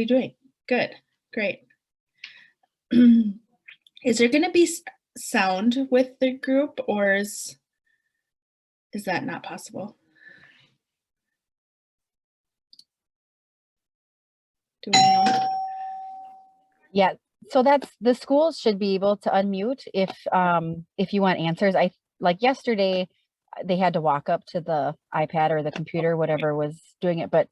you doing? Good, great. Is there going to be sound with the group, or is that not possible? Do we know? Yeah, so that's the schools should be able to unmute if you want answers. Like yesterday, they had to walk up to the iPad or the computer, whatever was doing it, but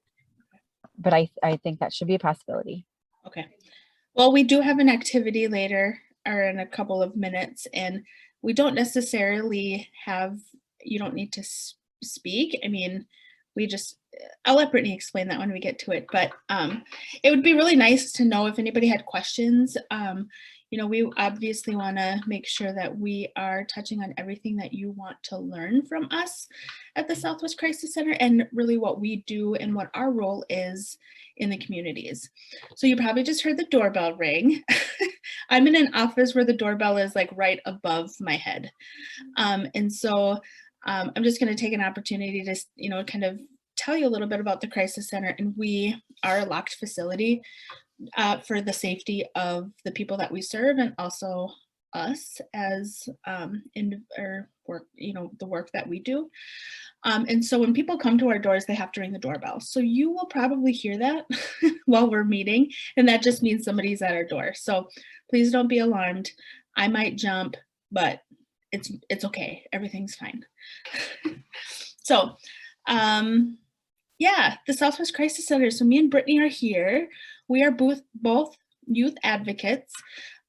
I think that should be a possibility. Okay. Well, we do have an activity later or in a couple of minutes, and we don't necessarily have, you don't need to speak. I mean, I'll let Brittany explain that when we get to it, but it would be really nice to know if anybody had questions. You know, we obviously want to make sure that we are touching on everything that you want to learn from us at the Southwest Crisis Center, and really what we do and what our role is in the communities. So you probably just heard the doorbell ring. I'm in an office where the doorbell is like right above my head. And so I'm just going to take an opportunity to, you know, kind of tell you a little bit about the Crisis Center. And we are a locked facility for the safety of the people that we serve, and also us as work, you know, the work that we do. And so when people come to our doors, they have to ring the doorbell. So you will probably hear that while we're meeting, and that just means somebody's at our door. So please don't be alarmed. I might jump, but it's okay. Everything's fine. So, yeah, the Southwest Crisis Center. So me and Brittany are here. We are both youth advocates.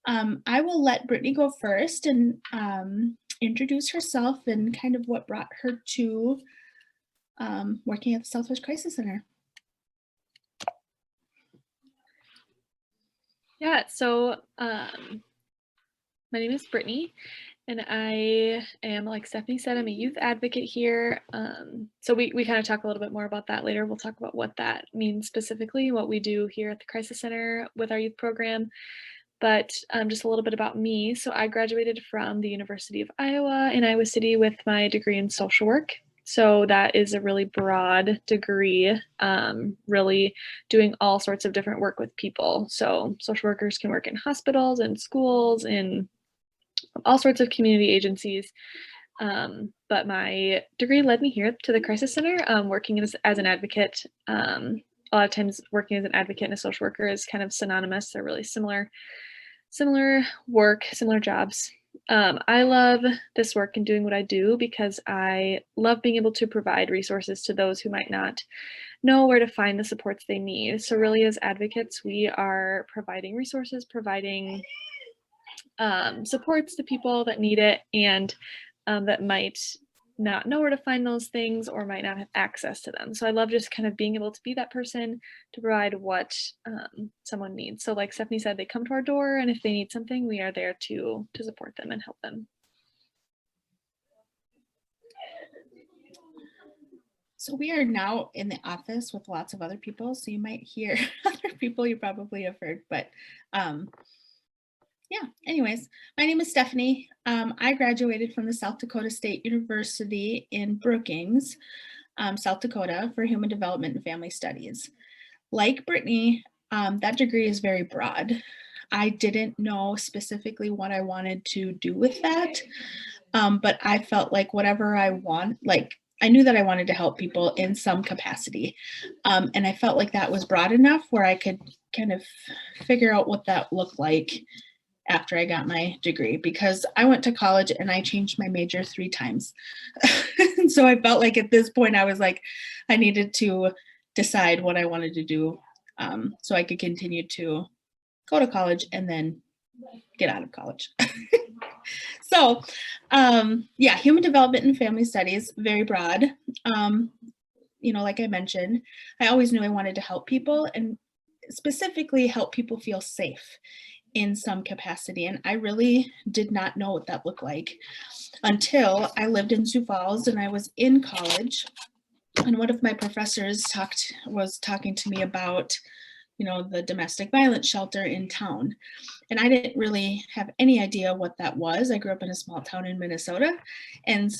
I will let Brittany go first and introduce herself and kind of what brought her to working at the Southwest Crisis Center. Yeah, so my name is Brittany, and I am, like Stephanie said, I'm a youth advocate here. So we kind of talk a little bit more about that later. We'll talk about what that means specifically, what we do here at the Crisis Center with our youth program. But just a little bit about me. So I graduated from the University of Iowa in Iowa City with my degree in social work. So that is a really broad degree, really doing all sorts of different work with people. So social workers can work in hospitals and schools and all sorts of community agencies. But my degree led me here to the Crisis Center, working as an advocate. A lot of times working as an advocate and a social worker is kind of synonymous. They're really similar work, similar jobs. I love this work and doing what I do because I love being able to provide resources to those who might not know where to find the supports they need. So really as advocates, we are providing resources, providing supports to people that need it and that might not know where to find those things or might not have access to them. So I love just kind of being able to be that person to provide what someone needs. So like Stephanie said, they come to our door, and if they need something, we are there to support them and help them. So we are now in the office with lots of other people, so you might hear other people you probably have heard, but yeah, anyways, my name is Stephanie. I graduated from the South Dakota State University in Brookings, South Dakota, for Human Development and Family Studies. Like Brittany, that degree is very broad. I didn't know specifically what I wanted to do with that, but I felt like whatever I want, like I knew that I wanted to help people in some capacity. And I felt like that was broad enough where I could kind of figure out what that looked like after I got my degree, because I went to college and I changed my major 3 times. And so I felt like at this point I was like, I needed to decide what I wanted to do so I could continue to go to college and then get out of college. So yeah, human development and family studies, very broad. You know, like I mentioned, I always knew I wanted to help people, and specifically help people feel safe in some capacity. And I really did not know what that looked like until I lived in Sioux Falls and I was in college. And one of my professors was talking to me about, you know, the domestic violence shelter in town. And I didn't really have any idea what that was. I grew up in a small town in Minnesota. And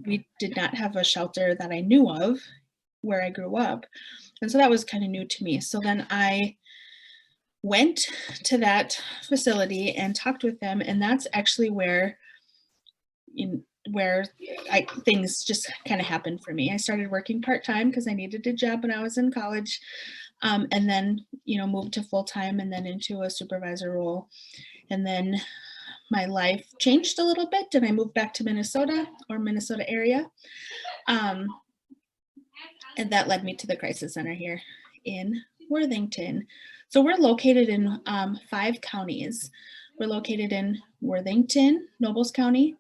we did not have a shelter that I knew of where I grew up. And so that was kind of new to me. So then I went to that facility and talked with them, and that's actually where things just kind of happened for me. I started working part-time because I needed a job when I was in college, and then moved to full-time and then into a supervisor role. And then my life changed a little bit and I moved back to Minnesota area. And that led me to the crisis center here in Worthington. So we're located in 5 counties. We're located in Worthington, Nobles County,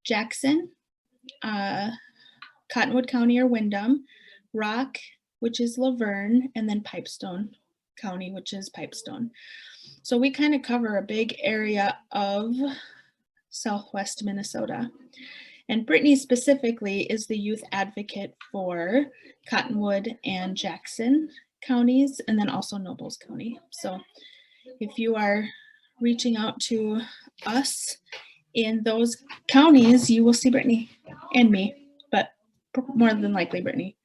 Jackson, Cottonwood County or Windom, Rock, which is Laverne, and then Pipestone County, which is Pipestone. So we kind of cover a big area of Southwest Minnesota. And Brittany specifically is the youth advocate for Cottonwood and Jackson counties, and then also Nobles County. So if you are reaching out to us in those counties, you will see Brittany and me, but more than likely Brittany.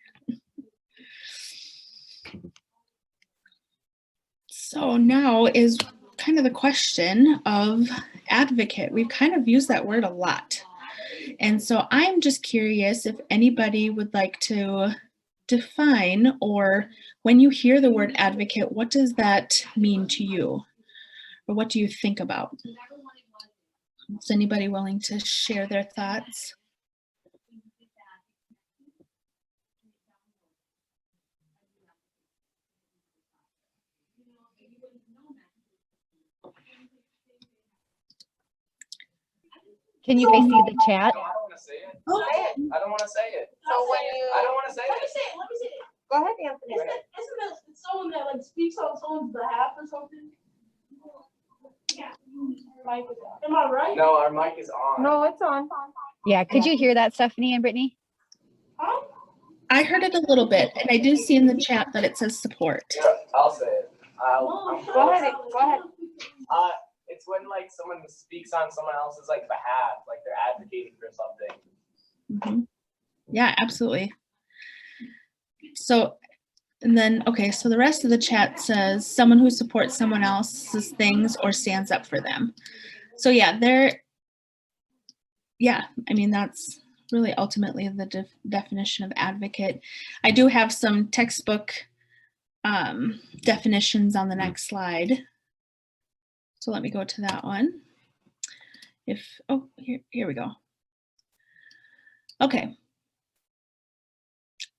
So now is kind of the question of advocate. We've kind of used that word a lot. And so I'm just curious if anybody would like to define, or when you hear the word advocate, what does that mean to you? Or what do you think about? Is anybody willing to share their thoughts? Can you guys see the chat? I don't want to say it. Oh. I don't want to say it. So when you, I don't want to say let me it. say it, let me say it. Go ahead, Anthony. Isn't it someone that like speaks on someone's behalf or something? Yeah. Am I right? No, our mic is on. No, it's on. Yeah, could you hear that, Stephanie and Brittany? Huh? I heard it a little bit, and I do see in the chat that it says support. Yeah, I'll say it. Go ahead. Go ahead. It's when like someone speaks on someone else's like behalf, like they're advocating for something. Mhm. Yeah, absolutely. So, and then, okay, so the rest of the chat says someone who supports someone else's things or stands up for them. So yeah, I mean, that's really ultimately the definition of advocate. I do have some textbook definitions on the next slide. So let me go to that one. Here we go. Okay.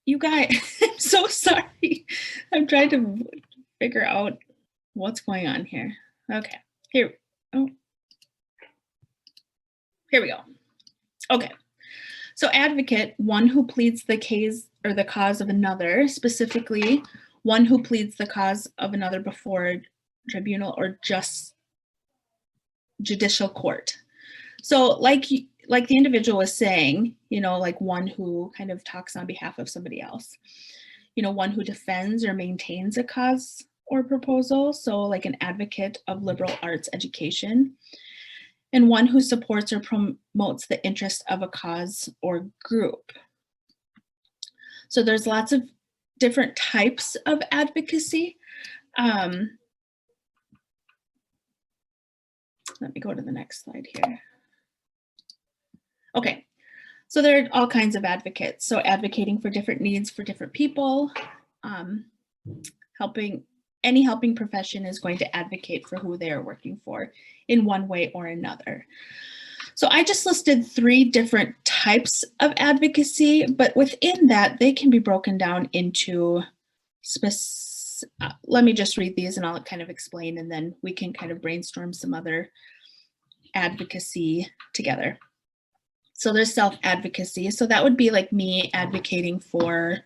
You guys, I'm so sorry. I'm trying to figure out what's going on here. Okay, here we go. Okay, so advocate, one who pleads the case or the cause of another, specifically one who pleads the cause of another before tribunal or just judicial court. So like the individual was saying, like one who kind of talks on behalf of somebody else, one who defends or maintains a cause or proposal. So like an advocate of liberal arts education, and one who supports or promotes the interest of a cause or group. So there's lots of different types of advocacy. Let me go to the next slide here. Okay, so there are all kinds of advocates. So advocating for different needs for different people, any helping profession is going to advocate for who they are working for in one way or another. So I just listed 3 different types of advocacy, but within that, they can be broken down into let me just read these and I'll kind of explain, and then we can kind of brainstorm some other advocacy together. So there's self-advocacy. So that would be like me advocating for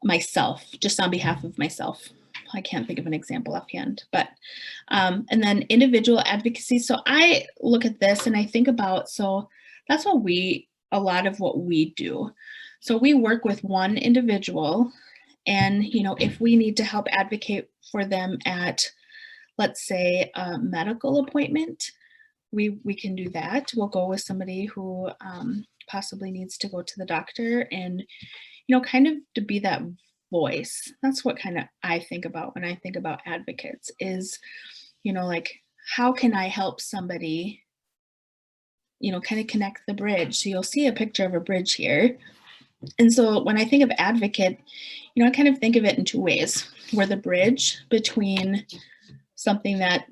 myself, just on behalf of myself. I can't think of an example offhand, but, and then individual advocacy. So I look at this and I think about, so that's what a lot of what we do. So we work with one individual, and, if we need to help advocate for them at, let's say, a medical appointment, we can do that. We'll go with somebody who possibly needs to go to the doctor, and, kind of to be that voice. That's what kind of I think about when I think about advocates is, like, how can I help somebody, kind of connect the bridge? So you'll see a picture of a bridge here. And so when I think of advocate, I kind of think of it in two ways. We're the bridge between something that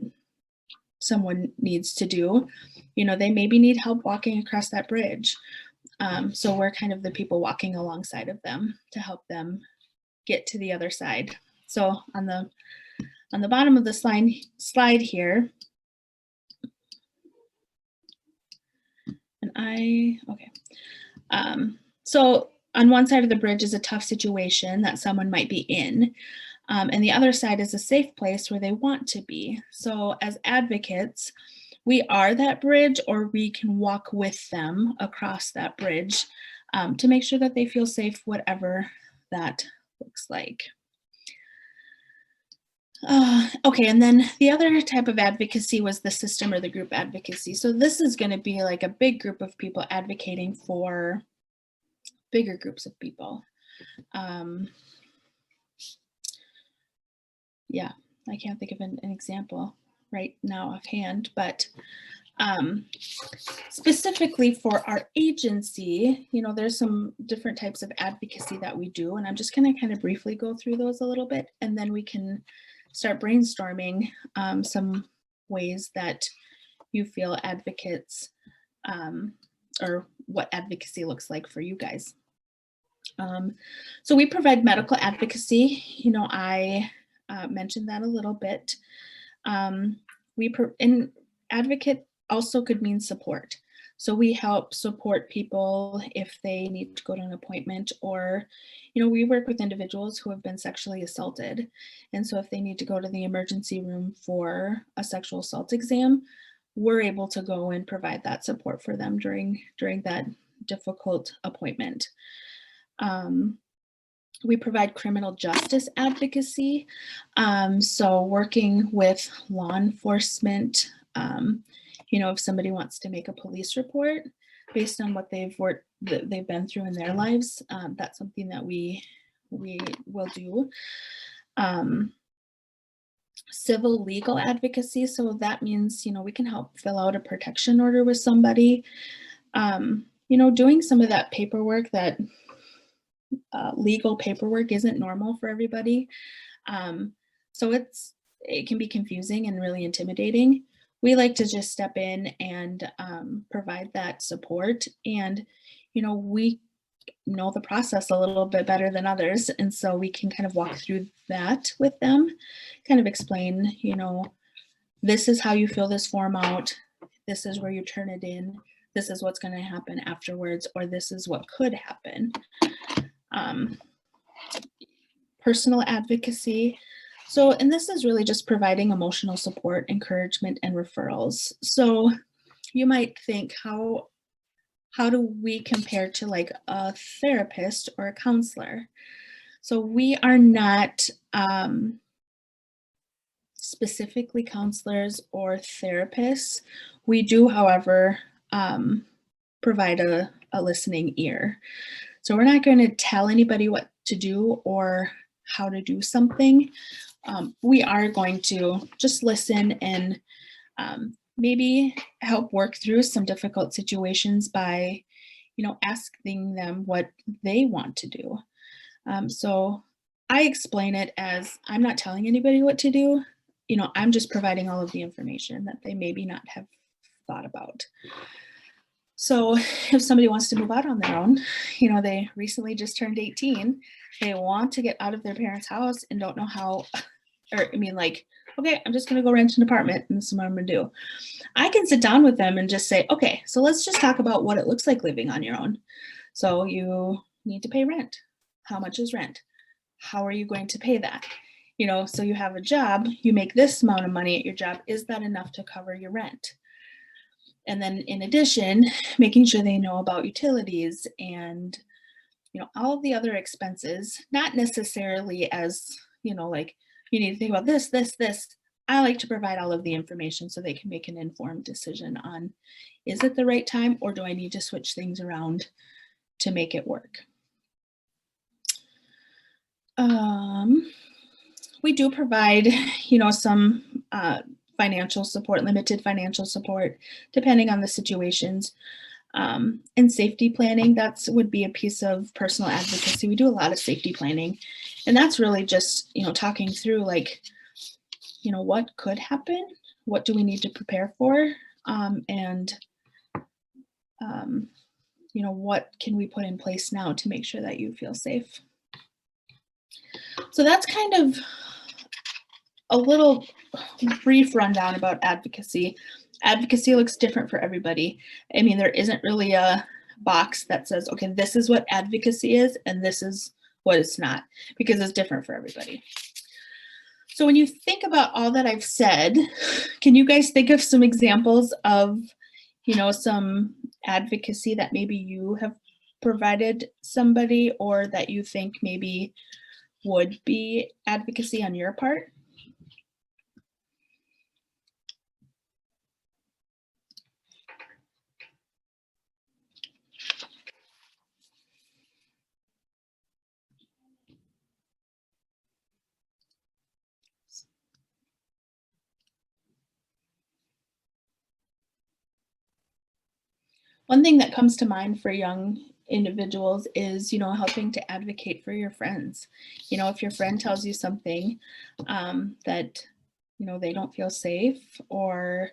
someone needs to do. They maybe need help walking across that bridge. So we're kind of the people walking alongside of them to help them get to the other side. So on the bottom of the slide here, so on one side of the bridge is a tough situation that someone might be in. And the other side is a safe place where they want to be. So as advocates, we are that bridge, or we can walk with them across that bridge to make sure that they feel safe, whatever that looks like. Okay, and then the other type of advocacy was the system or the group advocacy. So this is going to be like a big group of people advocating for bigger groups of people. Yeah, I can't think of an example right now offhand, but specifically for our agency, there's some different types of advocacy that we do, and I'm just going to kind of briefly go through those a little bit, and then we can start brainstorming some ways that you feel advocates, or what advocacy looks like for you guys. So we provide medical advocacy. I mentioned that a little bit. And advocate also could mean support. So we help support people if they need to go to an appointment, or, we work with individuals who have been sexually assaulted. And so if they need to go to the emergency room for a sexual assault exam, we're able to go and provide that support for them during that difficult appointment. We provide criminal justice advocacy. So working with law enforcement, if somebody wants to make a police report based on what they've been through in their lives, that's something that we will do. Civil legal advocacy. So that means, we can help fill out a protection order with somebody, doing some of that paperwork that legal paperwork isn't normal for everybody. So it can be confusing and really intimidating. We like to just step in and provide that support, and we know the process a little bit better than others, and so we can kind of walk through that with them, kind of explain, this is how you fill this form out, this is where you turn it in, this is what's going to happen afterwards, or this is what could happen. Personal advocacy. So, and this is really just providing emotional support, encouragement, and referrals. So you might think, how do we compare to like a therapist or a counselor? So we are not specifically counselors or therapists. We do, however, provide a listening ear. So we're not going to tell anybody what to do or how to do something. We are going to just listen and maybe help work through some difficult situations by, asking them what they want to do. So I explain it as, I'm not telling anybody what to do. I'm just providing all of the information that they maybe not have thought about. So if somebody wants to move out on their own, they recently just turned 18, they want to get out of their parents' house and don't know how, okay, I'm just going to go rent an apartment and this is what I'm going to do. I can sit down with them and just say, okay, so let's just talk about what it looks like living on your own. So you need to pay rent. How much is rent? How are you going to pay that? So you have a job, you make this amount of money at your job. Is that enough to cover your rent? And then in addition, making sure they know about utilities and, all of the other expenses, not necessarily as, like you need to think about this. I like to provide all of the information so they can make an informed decision on, is it the right time or do I need to switch things around to make it work? We do provide, some financial support, limited financial support, depending on the situations. And safety planning, would be a piece of personal advocacy. We do a lot of safety planning, and that's really just, talking through like, what could happen, what do we need to prepare for, and what can we put in place now to make sure that you feel safe. So that's kind of a little brief rundown about advocacy. Advocacy looks different for everybody. I mean, there isn't really a box that says, okay, this is what advocacy is and this is what it's not, because it's different for everybody. So when you think about all that I've said, can you guys think of some examples of, some advocacy that maybe you have provided somebody, or that you think maybe would be advocacy on your part? One thing that comes to mind for young individuals is, helping to advocate for your friends. If your friend tells you something that, they don't feel safe, or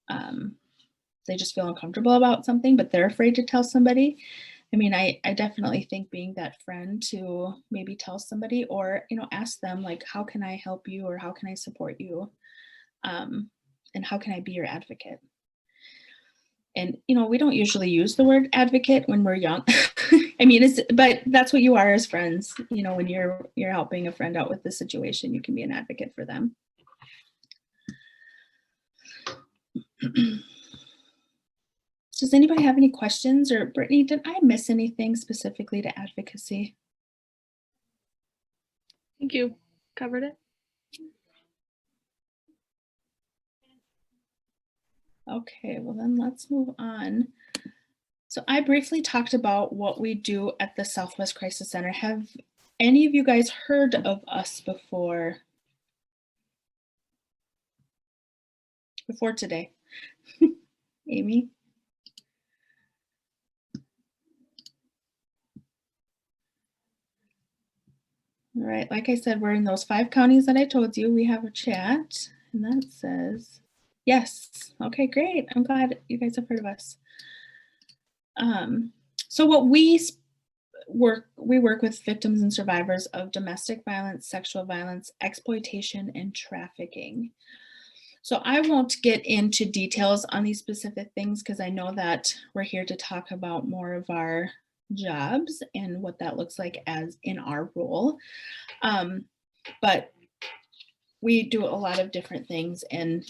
they just feel uncomfortable about something, but they're afraid to tell somebody. I mean, I definitely think being that friend to maybe tell somebody, or, ask them like, how can I help you, or how can I support you? And how can I be your advocate? And, we don't usually use the word advocate when we're young. I mean, but that's what you are as friends. When you're helping a friend out with the situation, you can be an advocate for them. Does anybody have any questions? Or Brittany, did I miss anything specifically to advocacy? I think you covered it. Okay, well then let's move on. So I briefly talked about what we do at the Southwest Crisis Center. Have any of you guys heard of us before today? Amy? All right, like I said, we're in those 5 counties that I told you. We have a chat, and that says yes. Okay, great. I'm glad you guys have heard of us. So what we work with victims and survivors of domestic violence, sexual violence, exploitation, and trafficking. So I won't get into details on these specific things, because I know that we're here to talk about more of our jobs and what that looks like as in our role. But we do a lot of different things. And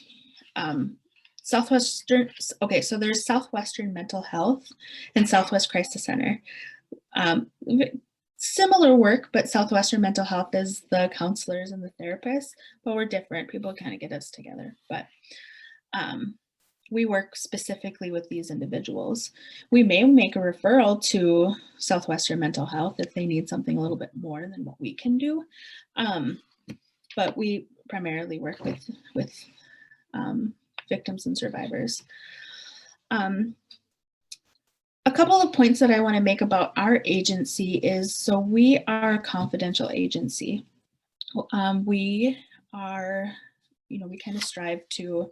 Southwestern, okay, so there's Southwestern Mental Health and Southwest Crisis Center. Similar work, but Southwestern Mental Health is the counselors and the therapists, but we're different. People kind of get us together, but we work specifically with these individuals. We may make a referral to Southwestern Mental Health if they need something a little bit more than what we can do, but we primarily work with victims and survivors. A couple of points that I want to make about our agency is, so we are a confidential agency. We are, we kind of strive to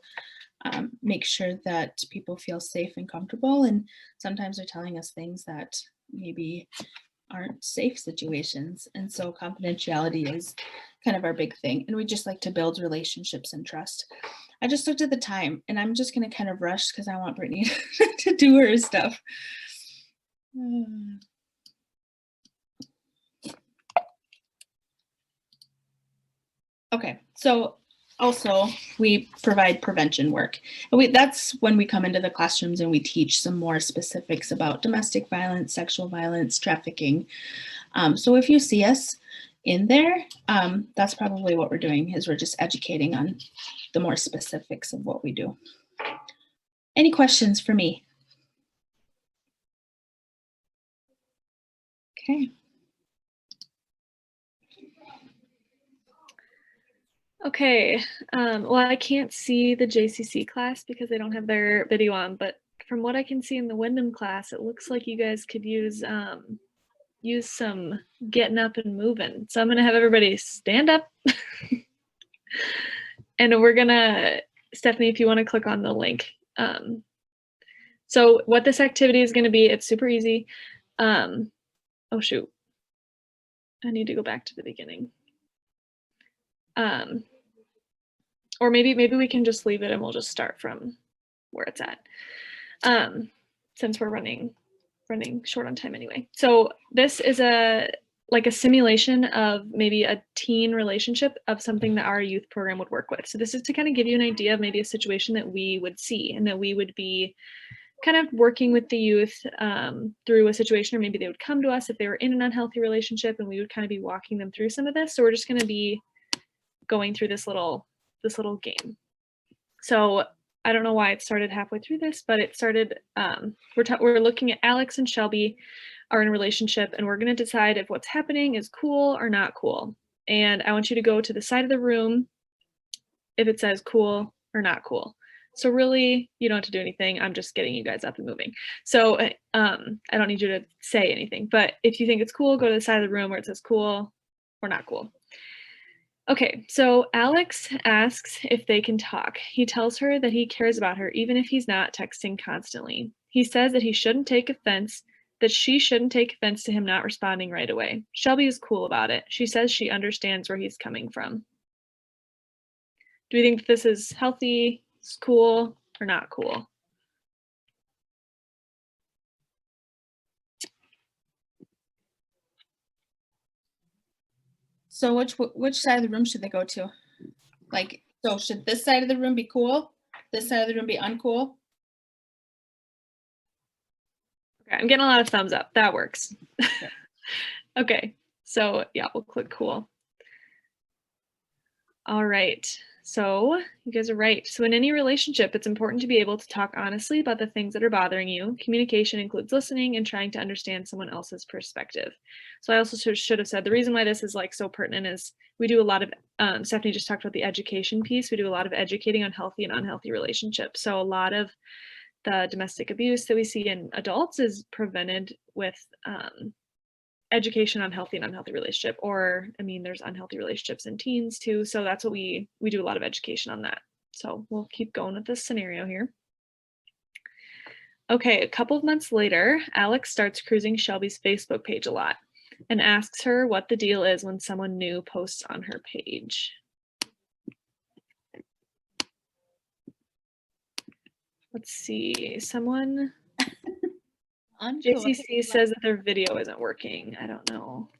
make sure that people feel safe and comfortable, and sometimes they're telling us things that maybe aren't safe situations, and so confidentiality is kind of our big thing, and we just like to build relationships and trust. I just looked at the time, and I'm just going to kind of rush because I want Brittany to do her stuff. Okay, so also we provide prevention work. That's when we come into the classrooms and we teach some more specifics about domestic violence, sexual violence, trafficking. So if you see us in there, that's probably what we're doing, is we're just educating on the more specifics of what we do. Any questions for me? Okay. Okay, well, I can't see the JCC class because they don't have their video on, but from what I can see in the Windom class, it looks like you guys could use some getting up and moving. So I'm gonna have everybody stand up. And we're gonna, Stephanie, if you wanna click on the link. So what this activity is gonna be, it's super easy. Oh shoot, I need to go back to the beginning. Or maybe we can just leave it and we'll just start from where it's at. Since we're running short on time anyway. So this is like a simulation of maybe a teen relationship of something that our youth program would work with. So this is to kind of give you an idea of maybe a situation that we would see and that we would be kind of working with the youth through a situation, or maybe they would come to us if they were in an unhealthy relationship and we would kind of be walking them through some of this. So we're just going to be going through this little game. So I don't know why it started halfway through this, but it started, we're looking at Alex and Shelby are in a relationship, and we're going to decide if what's happening is cool or not cool. And I want you to go to the side of the room if it says cool or not cool. So really, you don't have to do anything. I'm just getting you guys up and moving. So I don't need you to say anything, but if you think it's cool, go to the side of the room where it says cool or not cool. Okay, so Alex asks if they can talk. He tells her that he cares about her even if he's not texting constantly. He says that he shouldn't take offense, that she shouldn't take offense to him not responding right away. Shelby is cool about it. She says she understands where he's coming from. Do we think this is healthy, it's cool, or not cool? So which side of the room should they go to? Like, so should this side of the room be cool? This side of the room be uncool? Okay, I'm getting a lot of thumbs up. That works. Okay, so yeah, we'll click cool. All right, so you guys are right. So in any relationship, it's important to be able to talk honestly about the things that are bothering you. Communication includes listening and trying to understand someone else's perspective. So I also should have said the reason why this is like so pertinent is we do a lot of, Stephanie just talked about the education piece. We do a lot of educating on healthy and unhealthy relationships. So a lot of the domestic abuse that we see in adults is prevented with education on healthy and unhealthy relationship, or I mean, there's unhealthy relationships in teens too. So that's what we do a lot of education on that. So we'll keep going with this scenario here. Okay, a couple of months later, Alex starts cruising Shelby's Facebook page a lot and asks her what the deal is when someone new posts on her page. Let's see, someone, JCC says that their video isn't working. I don't know.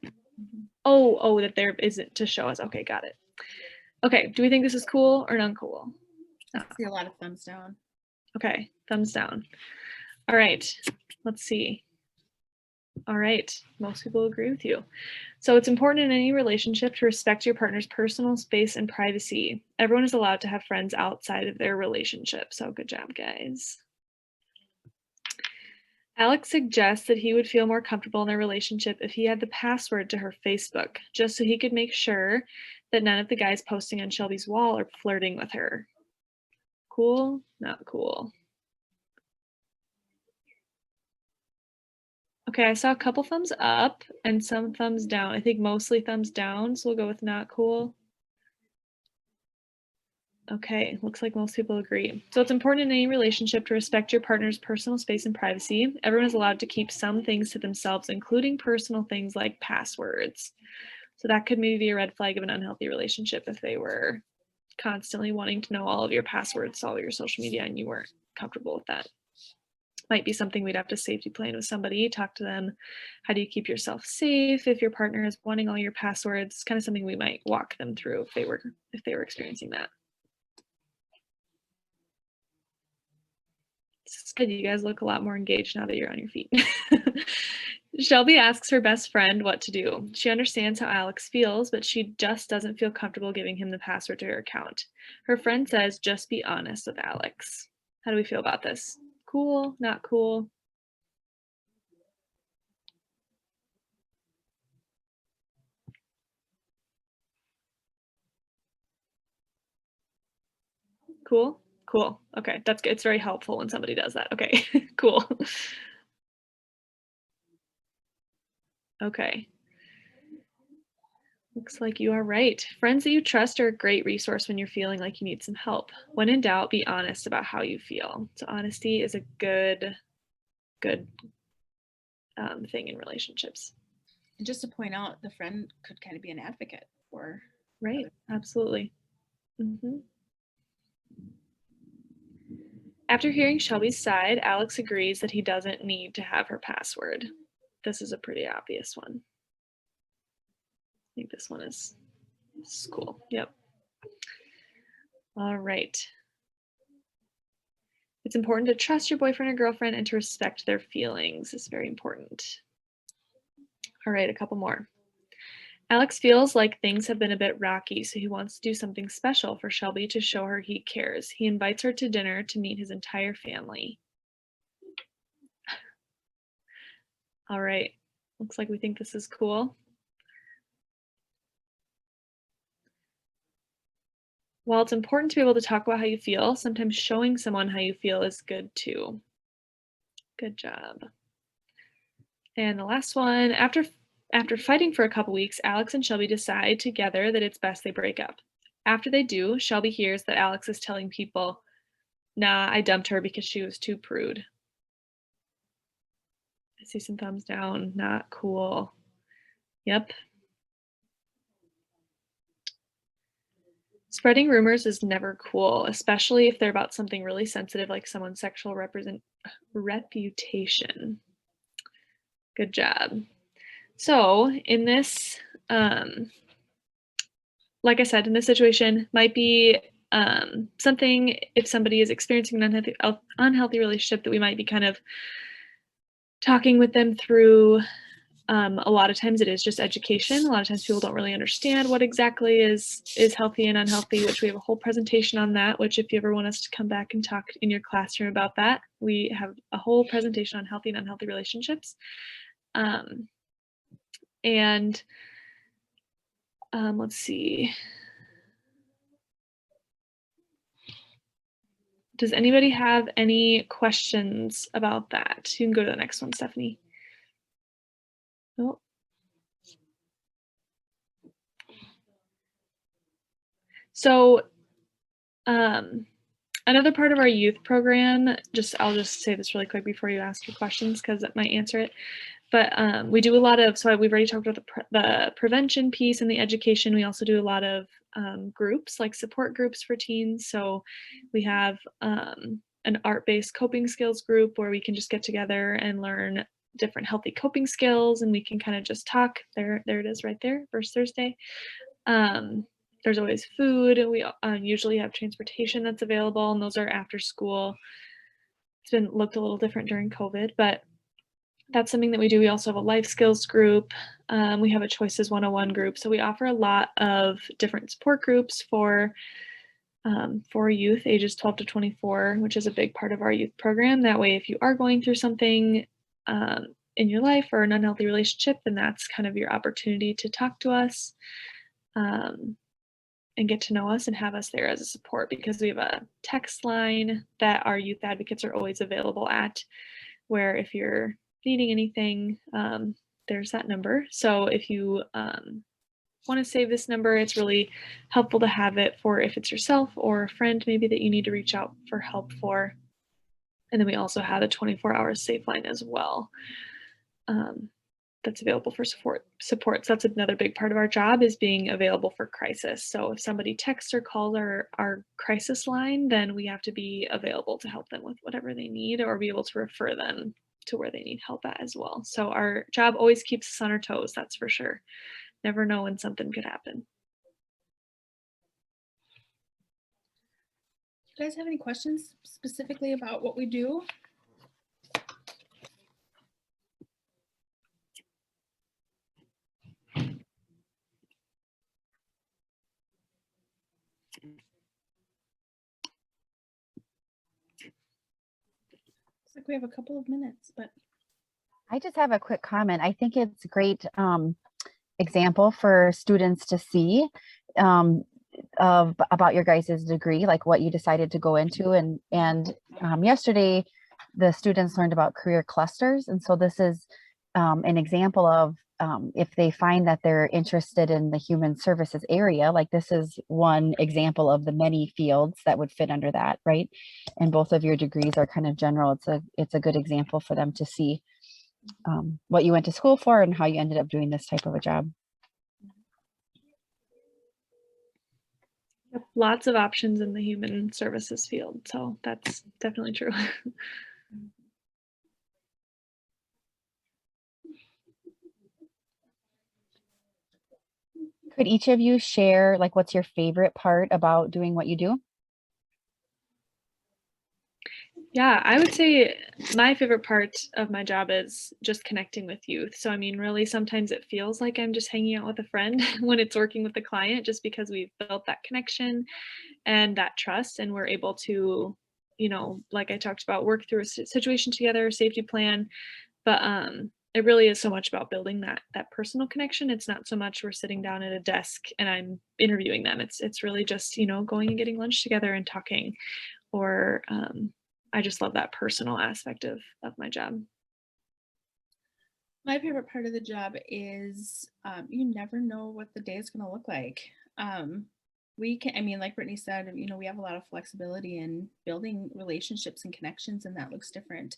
Oh, that there isn't to show us. Okay, got it. Okay, do we think this is cool or non-cool? I see a lot of thumbs down. Okay, thumbs down. All right, let's see. All right, most people agree with you. So it's important in any relationship to respect your partner's personal space and privacy. Everyone is allowed to have friends outside of their relationship. So good job, guys. Alex suggests that he would feel more comfortable in their relationship if he had the password to her Facebook, just so he could make sure that none of the guys posting on Shelby's wall are flirting with her. Cool? Not cool. Okay, I saw a couple thumbs up and some thumbs down. I think mostly thumbs down, so we'll go with not cool. Okay, looks like most people agree. So it's important in any relationship to respect your partner's personal space and privacy. Everyone is allowed to keep some things to themselves, including personal things like passwords. So that could maybe be a red flag of an unhealthy relationship if they were constantly wanting to know all of your passwords to all of your social media and you weren't comfortable with that. Might be something we'd have to safety plan with somebody, talk to them. How do you keep yourself safe if your partner is wanting all your passwords? It's kind of something we might walk them through if they were experiencing that. It's good. You guys look a lot more engaged now that you're on your feet. Shelby asks her best friend what to do. She understands how Alex feels, but she just doesn't feel comfortable giving him the password to her account. Her friend says, just be honest with Alex. How do we feel about this? Cool? Not cool? Cool. Cool. Okay. That's good. It's very helpful when somebody does that. Okay. Cool. Okay. Looks like you are right. Friends that you trust are a great resource when you're feeling like you need some help. When in doubt, be honest about how you feel. So honesty is a good thing in relationships. And just to point out, the friend could kind of be an advocate for. Right. Absolutely. After hearing Shelby's side, Alex agrees that he doesn't need to have her password. This is a pretty obvious one. I think this one is cool. Yep. All right. It's important to trust your boyfriend or girlfriend and to respect their feelings. It's very important. All right, a couple more. Alex feels like things have been a bit rocky, so he wants to do something special for Shelby to show her he cares. He invites her to dinner to meet his entire family. All right, looks like we think this is cool. While it's important to be able to talk about how you feel, sometimes showing someone how you feel is good too. Good job. And the last one, after fighting for a couple weeks, Alex and Shelby decide together that it's best they break up. After they do, Shelby hears that Alex is telling people, nah, I dumped her because she was too prude. I see some thumbs down, not cool. Yep. Spreading rumors is never cool, especially if they're about something really sensitive like someone's sexual reputation. Good job. So in this, like I said, in this situation might be something, if somebody is experiencing an unhealthy relationship, that we might be kind of talking with them through. A lot of times it is just education. A lot of times people don't really understand what exactly is healthy and unhealthy, which we have a whole presentation on that, which if you ever want us to come back and talk in your classroom about that, we have a whole presentation on healthy and unhealthy relationships. Let's see. Does anybody have any questions about that? You can go to the next one, Stephanie. Oh. So another part of our youth program, I'll just say this really quick before you ask your questions because it might answer it. But we do a lot of, so we've already talked about the prevention piece and the education. We also do a lot of groups, like support groups for teens. So we have an art-based coping skills group where we can just get together and learn different healthy coping skills, and we can kind of just talk. There it is right there, first Thursday. There's always food, and we usually have transportation that's available, and those are after school. It's been looked a little different during COVID, but that's something that we do. We also have a life skills group. We have a Choices 101 group. So we offer a lot of different support groups for youth ages 12 to 24, which is a big part of our youth program. That way, if you are going through something in your life or an unhealthy relationship, then that's kind of your opportunity to talk to us and get to know us and have us there as a support, because we have a text line that our youth advocates are always available at, where if you're needing anything, there's that number. So if you want to save this number, it's really helpful to have it for if it's yourself or a friend maybe that you need to reach out for help for. And then we also have a 24-hour safe line as well. That's available for support. So that's another big part of our job, is being available for crisis. So if somebody texts or calls our crisis line, then we have to be available to help them with whatever they need, or be able to refer them to where they need help at as well. So our job always keeps us on our toes, that's for sure. Never know when something could happen. Do you guys have any questions specifically about what we do? Looks like we have a couple of minutes, but I just have a quick comment. I think it's a great example for students to see. about your guys' degree, like what you decided to go into. And yesterday, the students learned about career clusters. And so this is an example of if they find that they're interested in the human services area, like this is one example of the many fields that would fit under that, right? And both of your degrees are kind of general. It's a good example for them to see what you went to school for and how you ended up doing this type of a job. Yep, lots of options in the human services field, so that's definitely true. Could each of you share like what's your favorite part about doing what you do? Yeah, I would say my favorite part of my job is just connecting with youth. So, I mean, really, sometimes it feels like I'm just hanging out with a friend when it's working with the client, just because we've built that connection and that trust, and we're able to, like I talked about, work through a situation together, safety plan. But it really is so much about building that personal connection. It's not so much we're sitting down at a desk and I'm interviewing them. It's really just going and getting lunch together and talking, or I just love that personal aspect of my job. My favorite part of the job is you never know what the day is going to look like. We can, I mean, like Brittany said, we have a lot of flexibility in building relationships and connections, and that looks different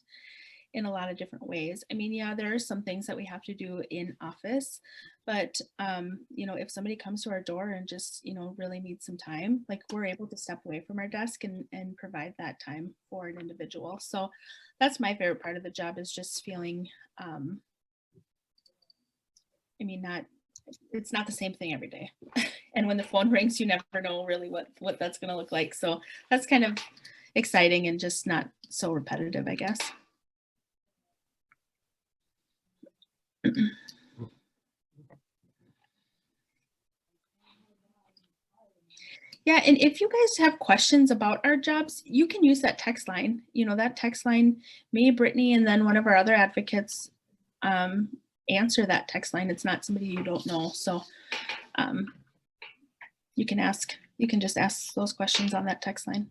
in a lot of different ways. I mean, yeah, there are some things that we have to do in office, but if somebody comes to our door and just, really needs some time, like we're able to step away from our desk and provide that time for an individual. So that's my favorite part of the job, is just feeling, it's not the same thing every day. And when the phone rings, you never know really what that's going to look like. So that's kind of exciting and just not so repetitive, I guess. Yeah, and if you guys have questions about our jobs, you can use that text line. That text line, me, Brittany, and then one of our other advocates answer that text line. It's not somebody you don't know. So you can just ask those questions on that text line.